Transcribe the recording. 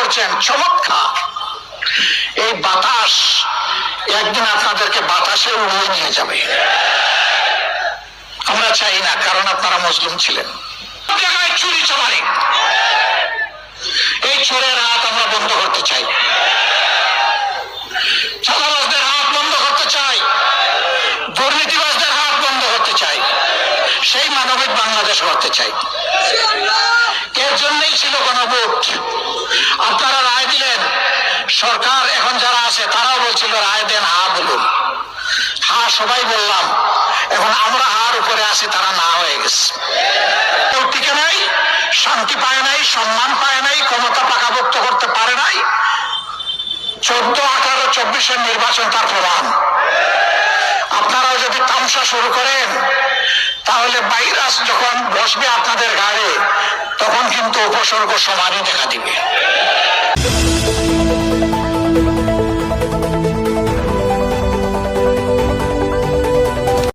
করছেন, চমৎকার। এই বাতাস একদিন আপনাদেরকে বাতাসে উড়িয়ে নিয়ে যাবে। আমরা চাই না, কারণ আপনারা মুসলিম ছিলেন। জায়গায় চুরি চামারি, এই চোরের হাত আমরা বন্ধ করতে চাই, চাঁদাবাজদের হাত বন্ধ করতে চাই, দুর্নীতিবাজদের হাত বন্ধ করতে চাই, সেই মানবিক বাংলাদেশ করতে চাই। এর জন্যই ছিল গণভোট। আপনারা রায় দিলেন, সরকার এখন যারা আছে তারাও বলছিল রায় দেন, হা বলুন। হা সবাই বললাম, এখন আমরা হার উপরে আছি, তারা না হয়ে গেছে। কেউ টিকে নাই, শান্তি পায় নাই, সম্মান পায় নাই, ক্ষমতা পাকাভুক্ত করতে পারে নাই। 14, 18, 24-এর নির্বাচন তার প্রমাণ। আপনারাও যদি তামসা শুরু করেন, তাহলে ভাইরাস যখন বসবে আপনাদের গাড়ে, তখন কিন্তু উপসর্গ সমানই দেখা দিবে।